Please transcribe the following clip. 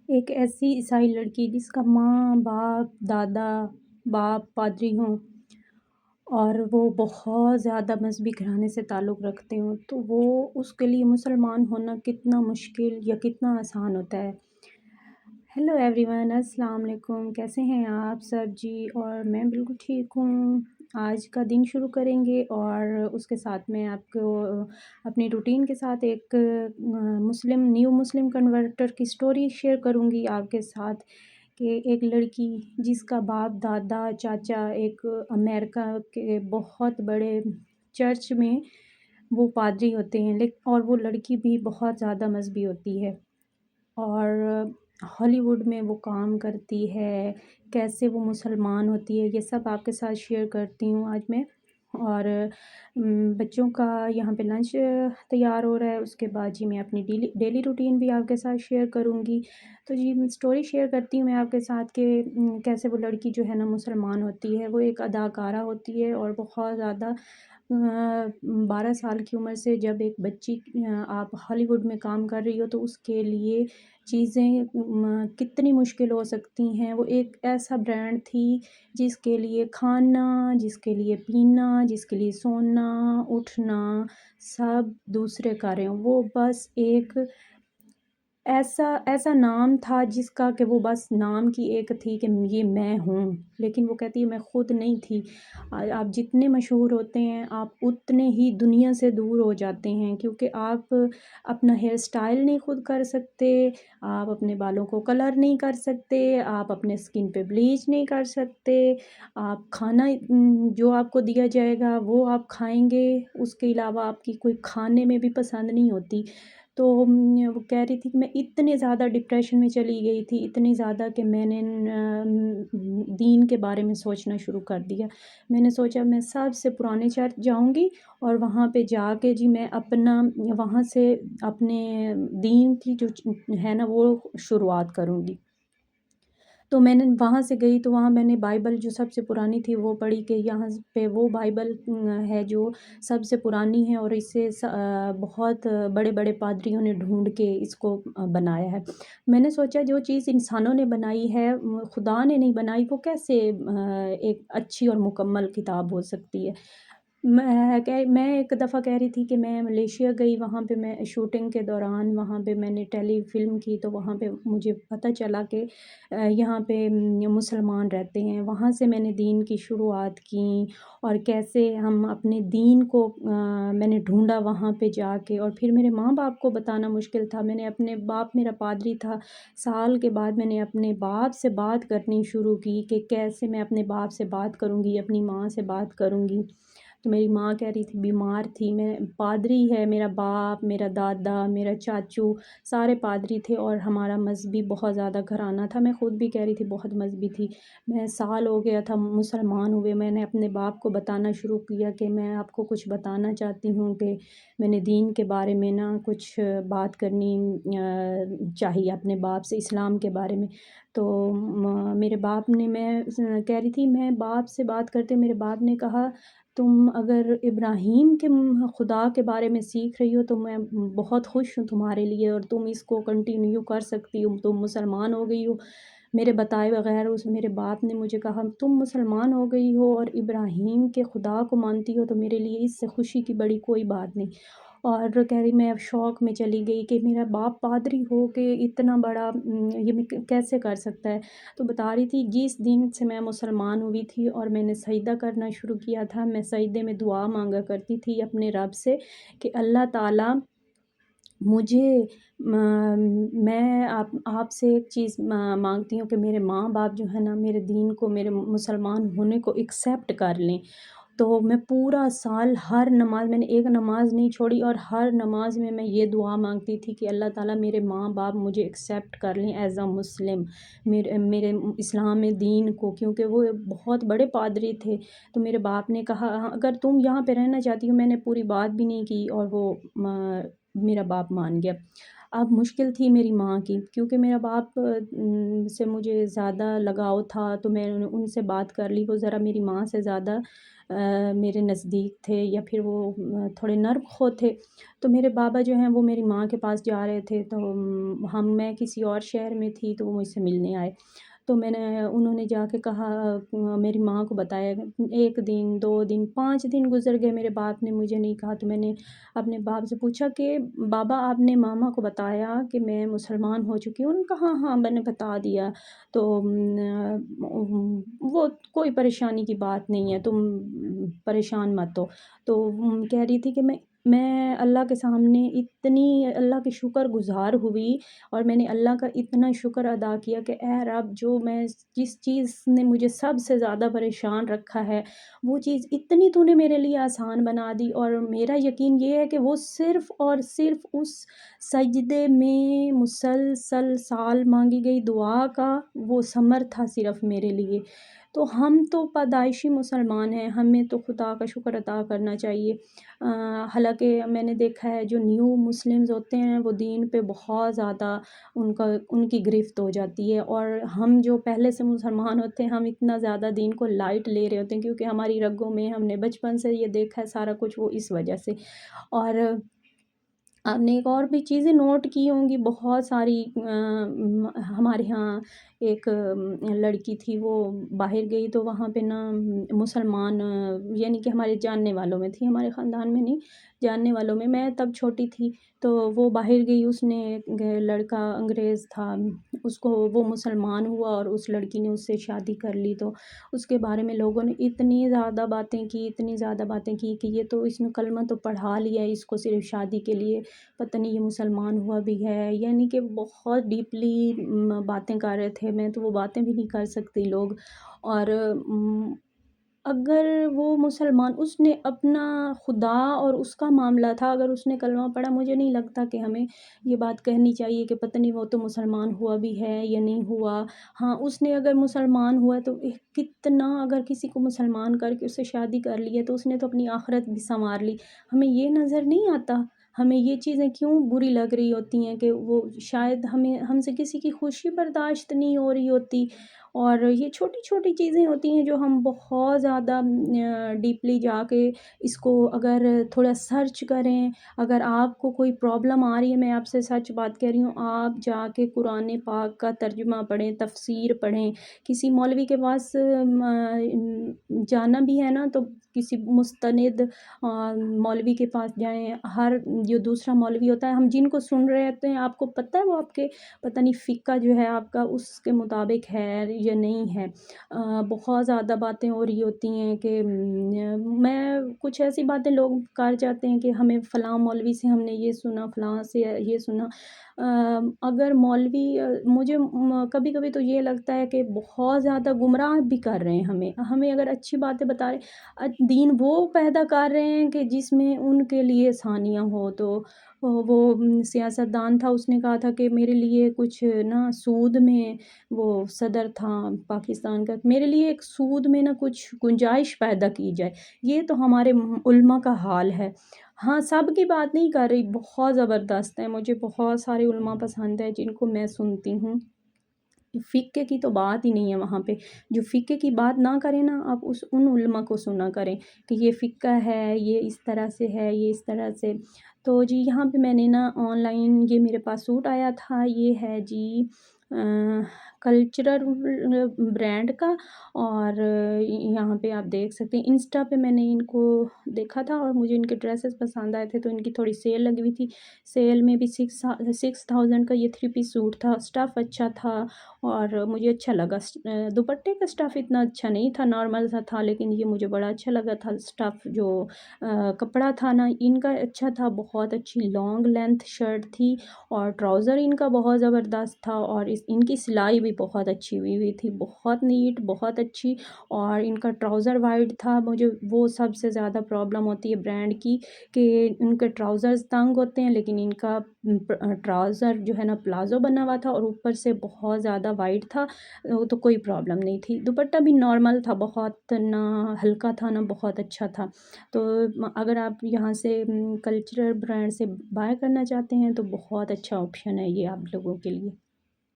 ایک ایسی عیسائی لڑکی جس کا ماں باپ دادا باپ پادری ہوں اور وہ بہت زیادہ مذہبی گھرانے سے تعلق رکھتے ہوں، تو وہ اس کے لیے مسلمان ہونا کتنا مشکل یا کتنا آسان ہوتا ہے۔ ہیلو ایوری ون، السلام علیکم، کیسے ہیں آپ سب جی؟ اور میں بالکل ٹھیک ہوں۔ آج کا دن شروع کریں گے اور اس کے ساتھ میں آپ کو اپنی روٹین کے ساتھ ایک نیو مسلم کنورٹر کی سٹوری شیئر کروں گی آپ کے ساتھ، کہ ایک لڑکی جس کا باپ دادا چاچا ایک امریکہ کے بہت بڑے چرچ میں وہ پادری ہوتے ہیں، اور وہ لڑکی بھی بہت زیادہ مذہبی ہوتی ہے اور ہالی ووڈ میں وہ کام کرتی ہے، کیسے وہ مسلمان ہوتی ہے، یہ سب آپ کے ساتھ شیئر کرتی ہوں آج میں۔ اور بچوں کا یہاں پہ لنچ تیار ہو رہا ہے، اس کے بعد جی میں اپنی ڈیلی روٹین بھی آپ کے ساتھ شیئر کروں گی۔ تو جی سٹوری شیئر کرتی ہوں میں آپ کے ساتھ کہ کیسے وہ لڑکی جو ہے نا مسلمان ہوتی ہے، وہ ایک اداکارہ ہوتی ہے اور بہت زیادہ 12 سال کی عمر سے جب ایک بچی آپ ہالی ووڈ میں کام کر رہی ہو تو اس کے لیے چیزیں کتنی مشکل ہو سکتی ہیں۔ وہ ایک ایسا برانڈ تھی جس کے لیے کھانا، جس کے لیے پینا، جس کے لیے سونا اٹھنا سب دوسرے کر رہے ہوں، وہ بس ایک ایسا نام تھا جس کا کہ وہ بس نام کی ایک تھی کہ یہ میں ہوں، لیکن وہ کہتی ہے میں خود نہیں تھی۔ آپ جتنے مشہور ہوتے ہیں آپ اتنے ہی دنیا سے دور ہو جاتے ہیں، کیونکہ آپ اپنا ہیئر سٹائل نہیں خود کر سکتے، آپ اپنے بالوں کو کلر نہیں کر سکتے، آپ اپنے سکن پہ بلیچ نہیں کر سکتے، آپ کھانا جو آپ کو دیا جائے گا وہ آپ کھائیں گے، اس کے علاوہ آپ کی کوئی کھانے میں بھی پسند نہیں ہوتی۔ تو وہ کہہ رہی تھی کہ میں اتنے زیادہ ڈپریشن میں چلی گئی تھی، اتنی زیادہ کہ میں نے دین کے بارے میں سوچنا شروع کر دیا۔ میں نے سوچا میں سب سے پرانے چرچ جاؤں گی اور وہاں پہ جا کے جی میں اپنا وہاں سے اپنے دین کی جو ہے نا وہ شروعات کروں گی۔ تو میں نے وہاں سے گئی تو وہاں میں نے بائبل جو سب سے پرانی تھی وہ پڑھی کہ یہاں پہ وہ بائبل ہے جو سب سے پرانی ہے اور اسے بہت بڑے بڑے پادریوں نے ڈھونڈ کے اس کو بنایا ہے۔ میں نے سوچا جو چیز انسانوں نے بنائی ہے خدا نے نہیں بنائی، وہ کیسے ایک اچھی اور مکمل کتاب ہو سکتی ہے۔ میں ایک دفعہ کہہ رہی تھی کہ میں ملیشیا گئی، وہاں پہ میں شوٹنگ کے دوران وہاں پہ میں نے ٹیلی فلم کی تو وہاں پہ مجھے پتہ چلا کہ یہاں پہ مسلمان رہتے ہیں، وہاں سے میں نے دین کی شروعات کی اور کیسے ہم اپنے دین کو میں نے ڈھونڈا وہاں پہ جا کے، اور پھر میرے ماں باپ کو بتانا مشکل تھا۔ میں نے اپنے باپ میرا پادری تھا، سال کے بعد میں نے اپنے باپ سے بات کرنی شروع کی کہ کیسے میں اپنے باپ سے بات کروں گی، اپنی ماں سے بات کروں گی۔ تو میری ماں کہہ رہی تھی بیمار تھی، میں پادری ہے میرا باپ، میرا دادا، میرا چاچو سارے پادری تھے اور ہمارا مذہبی بہت زیادہ گھرانہ تھا۔ میں خود بھی کہہ رہی تھی بہت مذہبی تھی، میں سال ہو گیا تھا مسلمان ہوئے۔ میں نے اپنے باپ کو بتانا شروع کیا کہ میں آپ کو کچھ بتانا چاہتی ہوں کہ میں نے دین کے بارے میں نا کچھ بات کرنی چاہیے اپنے باپ سے، اسلام کے بارے میں۔ تو میرے باپ نے، میں کہہ رہی تھی میں باپ سے بات کرتے، میرے باپ نے کہا تم اگر ابراہیم کے خدا کے بارے میں سیکھ رہی ہو تو میں بہت خوش ہوں تمہارے لیے، اور تم اس کو کنٹینیو کر سکتی ہو، تم مسلمان ہو گئی ہو میرے بتائے بغیر۔ میرے باپ نے مجھے کہا تم مسلمان ہو گئی ہو اور ابراہیم کے خدا کو مانتی ہو تو میرے لیے اس سے خوشی کی بڑی کوئی بات نہیں۔ اور کہہ رہی میں اب شوق میں چلی گئی کہ میرا باپ پادری ہو کے اتنا بڑا یہ میں کیسے کر سکتا ہے۔ تو بتا رہی تھی جس دن سے میں مسلمان ہوئی تھی اور میں نے سجدہ کرنا شروع کیا تھا، میں سجدے میں دعا مانگا کرتی تھی اپنے رب سے کہ اللہ تعالیٰ مجھے میں آپ سے ایک چیز مانگتی ہوں کہ میرے ماں باپ جو ہے نا میرے دین کو، میرے مسلمان ہونے کو ایکسیپٹ کر لیں۔ تو میں پورا سال ہر نماز، میں نے ایک نماز نہیں چھوڑی، اور ہر نماز میں یہ دعا مانگتی تھی کہ اللہ تعالیٰ میرے ماں باپ مجھے ایکسیپٹ کر لیں ایز اے مسلم، میرے اسلام دین کو، کیونکہ وہ بہت بڑے پادری تھے۔ تو میرے باپ نے کہا اگر تم یہاں پہ رہنا چاہتی ہو، میں نے پوری بات بھی نہیں کی اور وہ میرا باپ مان گیا۔ اب مشکل تھی میری ماں کی، کیونکہ میرا باپ سے مجھے زیادہ لگاؤ تھا، تو میں نے ان سے بات کر لی، وہ ذرا میری ماں سے زیادہ میرے نزدیک تھے، یا پھر وہ تھوڑے نرم خو تھے، تو میرے بابا جو ہیں وہ میری ماں کے پاس جا رہے تھے، تو میں کسی اور شہر میں تھی، تو وہ مجھ سے ملنے آئے، تو انہوں نے جا کے کہا، میری ماں کو بتایا، 1 دن 2 دن 5 دن گزر گئے، میرے باپ نے مجھے نہیں کہا، تو میں نے اپنے باپ سے پوچھا کہ بابا آپ نے ماما کو بتایا کہ میں مسلمان ہو چکی ہوں؟ انہوں نے کہا ہاں ہاں میں نے بتا دیا، تو وہ کوئی پریشانی کی بات نہیں ہے، تم پریشان مت ہو، تو کہہ رہی تھی کہ میں اللہ کے سامنے اتنی اللہ کی شکر گزار ہوئی، اور میں نے اللہ کا اتنا شکر ادا کیا کہ اے رب، جس چیز نے مجھے سب سے زیادہ پریشان رکھا ہے، وہ چیز اتنی تو نے میرے لیے آسان بنا دی، اور میرا یقین یہ ہے کہ وہ صرف اور صرف اس سجدے میں مسلسل سال مانگی گئی دعا کا وہ ثمر تھا صرف میرے لیے۔ تو ہم تو پیدائشی مسلمان ہیں، ہمیں تو خدا کا شکر ادا کرنا چاہیے۔ حالانکہ میں نے دیکھا ہے جو نیو مسلمز ہوتے ہیں وہ دین پہ بہت زیادہ ان کی گرفت ہو جاتی ہے، اور ہم جو پہلے سے مسلمان ہوتے ہیں ہم اتنا زیادہ دین کو لائٹ لے رہے ہوتے ہیں، کیونکہ ہماری رگوں میں ہم نے بچپن سے یہ دیکھا ہے سارا کچھ، وہ اس وجہ سے۔ اور آپ نے ایک اور بھی چیزیں نوٹ کی ہوں گی بہت ساری، ہمارے ہاں ایک لڑکی تھی، وہ باہر گئی تو وہاں پہ نا مسلمان، یعنی کہ ہمارے جاننے والوں میں تھی، ہمارے خاندان میں نہیں، جاننے والوں میں تب چھوٹی تھی، تو وہ باہر گئی، اس نے لڑکا انگریز تھا، اس کو وہ مسلمان ہوا اور اس لڑکی نے اس سے شادی کر لی، تو اس کے بارے میں لوگوں نے اتنی زیادہ باتیں کی، اتنی زیادہ باتیں کی کہ یہ تو اس نے کلمہ تو پڑھا لیا ہے، اس کو صرف شادی کے لیے پتہ نہیں یہ مسلمان ہوا بھی ہے، یعنی کہ بہت ڈیپلی باتیں کر رہے تھے، میں تو وہ باتیں بھی نہیں کر سکتی لوگ۔ اور اگر وہ مسلمان، اس نے اپنا خدا اور اس کا معاملہ تھا، اگر اس نے کلمہ پڑھا، مجھے نہیں لگتا کہ ہمیں یہ بات کہنی چاہیے کہ پتہ نہیں وہ تو مسلمان ہوا بھی ہے یا نہیں ہوا۔ ہاں اس نے اگر مسلمان ہوا تو کتنا، اگر کسی کو مسلمان کر کے اس سے شادی کر لی ہے تو اس نے تو اپنی آخرت بھی سنوار لی، ہمیں یہ نظر نہیں آتا، ہمیں یہ چیزیں کیوں بری لگ رہی ہوتی ہیں کہ وہ شاید ہم سے کسی کی خوشی برداشت نہیں ہو رہی ہوتی، اور یہ چھوٹی چھوٹی چیزیں ہوتی ہیں جو ہم بہت زیادہ ڈیپلی جا کے اس کو اگر تھوڑا سرچ کریں، اگر آپ کو کوئی پرابلم آ رہی ہے، میں آپ سے سچ بات کہہ رہی ہوں، آپ جا کے قرآن پاک کا ترجمہ پڑھیں، تفسیر پڑھیں، کسی مولوی کے پاس جانا بھی ہے نا تو کسی مستند مولوی کے پاس جائیں، جو دوسرا مولوی ہوتا ہے، ہم جن کو سن رہے ہوتے ہیں، آپ کو پتہ ہے وہ آپ کے پتہ نہیں فقہ جو ہے آپ کا اس کے مطابق ہے یا نہیں ہے، بہت زیادہ باتیں ہو رہی ہوتی ہیں کہ میں کچھ ایسی باتیں لوگ کر جاتے ہیں کہ ہمیں فلاں مولوی سے ہم نے یہ سنا، فلاں سے یہ سنا، اگر مولوی مجھے کبھی کبھی تو یہ لگتا ہے کہ بہت زیادہ گمراہ بھی کر رہے ہیں، ہمیں اگر اچھی باتیں بتا رہے، دین وہ پیدا کر رہے ہیں کہ جس میں ان کے لیے آسانیاں ہو، تو وہ سیاست دان تھا، اس نے کہا تھا کہ میرے لیے کچھ نا سود میں، وہ صدر تھا پاکستان کا، میرے لیے ایک سود میں نا کچھ گنجائش پیدا کی جائے، یہ تو ہمارے علماء کا حال ہے۔ ہاں سب کی بات نہیں کر رہی، بہت زبردست ہے، مجھے بہت سارے علماء پسند ہیں جن کو میں سنتی ہوں، فقہ کی تو بات ہی نہیں ہے وہاں پہ، جو فقہ کی بات نہ کریں نا، آپ ان علماء کو سنا کریں کہ یہ فقہ ہے، یہ اس طرح سے ہے، یہ اس طرح سے۔ تو جی یہاں پہ میں نے نا آن لائن یہ میرے پاس سوٹ آیا تھا، یہ ہے جی کلچرل برانڈ کا، اور یہاں پہ آپ دیکھ سکتے ہیں انسٹا پہ میں نے ان کو دیکھا تھا، اور مجھے ان کے ڈریسز پسند آئے تھے، تو ان کی تھوڑی سیل لگی ہوئی تھی، سیل میں بھی 6000 کا یہ 3 پیس سوٹ تھا، اسٹف اچھا تھا اور مجھے اچھا لگا، دوپٹے کا اسٹف اتنا اچھا نہیں تھا، نارمل سا تھا، لیکن یہ مجھے بڑا اچھا لگا تھا اسٹف، جو کپڑا تھا نا ان کا اچھا تھا، بہت اچھی لانگ لینتھ شرٹ تھی، اور ٹراؤزر ان کا بہت زبردست تھا، اور ان کی سلائی بھی بہت اچھی ہوئی تھی، بہت نیٹ، بہت اچھی، اور ان کا ٹراؤزر وائڈ تھا، مجھے وہ سب سے زیادہ پرابلم ہوتی ہے برانڈ کی کہ ان کے ٹراؤزرز تنگ ہوتے ہیں لیکن ان کا ٹراؤزر جو ہے نا پلازو بنا ہوا تھا اور اوپر سے بہت زیادہ وائٹ تھا، تو کوئی پرابلم نہیں تھی۔ دوپٹہ بھی نارمل تھا، بہت نہ ہلکا تھا نہ بہت اچھا تھا۔ تو اگر آپ یہاں سے کلچرل برانڈ سے بائی کرنا چاہتے ہیں تو بہت اچھا آپشن ہے یہ آپ لوگوں کے لیے۔